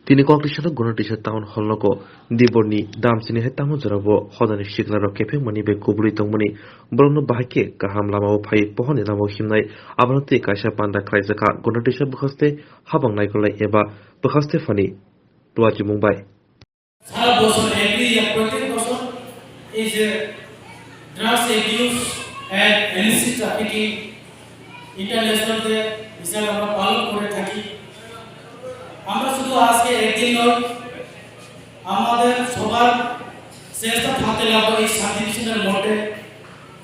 তিনি কংগ্রেসের গণটিসা টাউन हलनको दिबरनि दामसिनि हे तामु जराबो हदानि सिगलारो केफे मनि बे गुबुरि तंमनि बरनो बाहाके गाहाम लामाव फाय पहनि लामाव हिमनाय आबानति कायसा पान्दा ख्रायजाखा गणटिसा बखास्ते हाबां नायगलाय एबा बखास्ते फानि तुआजि मुंबाय সারা বছর এভরি ইয়ার প্রত্যেক বছর এই যে drugs abuse and illicit trafficking international day হিসাবে আমরা পালন করে থাকি। আমরা শুধু আজকে একদিন নয়, আমাদের সবার চেষ্টা থাকতে লাগবে এই সাবডিভিশনের মধ্যে,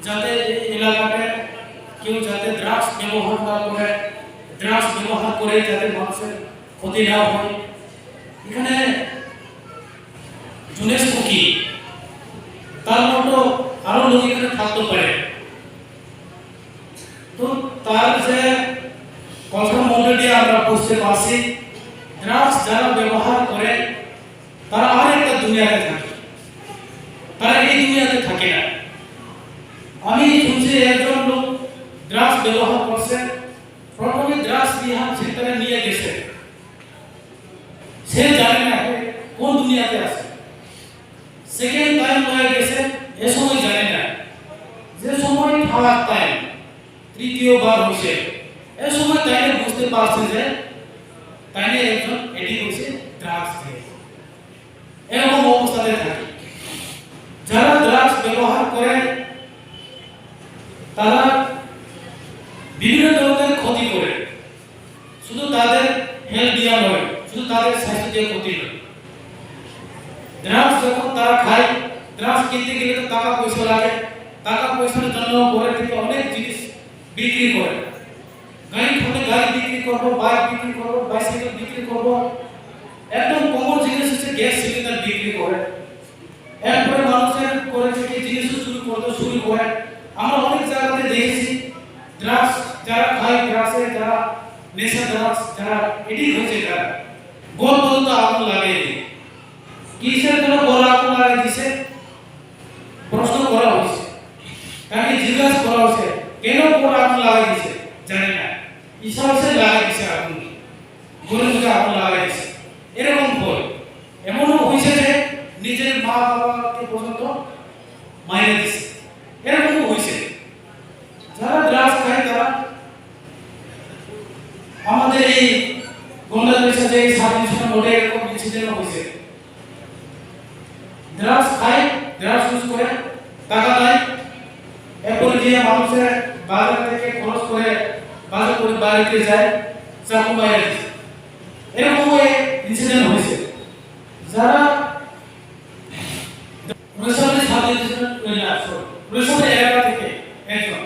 যাতে এই এলাকাতে কেউ যাতে ড্রাগস ব্যবহার না করে, ড্রাগস ব্যবহার করে যাতে মানুষের ক্ষতি না হয়। এখানে জুনেশ কুকি তার মতো আরো লোক এখানে থাকতে পারে, তো তার যে কথার মধ্যে দিয়ে আমরা বুঝতে পারছি ড্রাগস যারা ব্যবহার করে তারা আরেকটা দুনিয়াতে থাকে, তারা এই দুনিয়াতে থাকে না। আমি শুনছি একজন লোক ড্রাগস ব্যবহার করছে, প্রথমে ড্রাগস রিহাব সেন্টারে নিয়ে গেছে, সে জানে না কোন দুনিয়াতে আছে। সেকেন্ড টাইম হয়ে গেছে, এ সময় জানে না, যে সময় খাওয়ার টাইম তৃতীয়বার হয়েছে, এ সময় তাইলে বুঝতে পারছে যে তাইলে একজন এটি হচ্ছে ড্রাগস খেয়ে। এরকম অবস্থাতে থাকে। যারা ড্রাগস ব্যবহার করে তারা বিভিন্ন ধরনের ক্ষতি করে, শুধু তাদের হেলথ দিয়া নয়, শুধু তাদের স্বাস্থ্য দিয়ে ক্ষতি নয়। ড্রাগস যখন তারা খায়, ড্রাগস কিনতে গেলে তো টাকা পয়সা লাগে, টাকা পয়সার জন্য ঘরে থেকে অনেক জিনিস বিক্রি করে, গাড়ি থাকলে গাড়ি বিক্রি করবো, বাইক বিক্রি করবো, বাইসাইকেল বিক্রি করবো, একদম কমন জিনিস হচ্ছে গ্যাস সিলিন্ডার বিক্রি করে। এরপরে মানুষের করে থেকে জিনিস শুরু করে। আমরা অনেক জায়গাতে দেখেছি ড্রাগস যারা খায়, ড্রাগসে যারা নেশা ড্রাগস যারা এটি হচ্ছে, যারা গোল পর্যন্ত আগুন লাগিয়ে দিই। কিসের জন্য বড় আগুন লাগিয়ে দিছে প্রশ্ন করা হয়েছে, তাকে জিজ্ঞাসা করা হয়েছে কেন বড় আগুন লাগিয়ে দিছে, জানে না, ইচ্ছা হচ্ছে লাগিয়ে দিছে আগুন, ঘুরে ঘুরে আগুন লাগিয়ে দিছে। এরকম ভুল এমনও হয়েছে যে নিজের মা বাবাকে পর্যন্ত মাইনে দিছে, এরকমও হয়েছে। যারা ড্রাগস খায় তারা আমাদের এই গন্ডারের সাথে এই সাবডিভিশনের মধ্যে এরকম ইনসিডেন্ট হয়েছে। ড্রাগস খায়, ড্রাগস ইউজ করে, টাকা দেয়, এরপরে দিয়ে মানুষের বাজার থেকে খরচ করে বাজার করে বাড়িতে যায়, চাকু বাইরে দিচ্ছে। এরকম ইনসিডেন্ট হয়েছে। যারা এলাকা থেকে একজন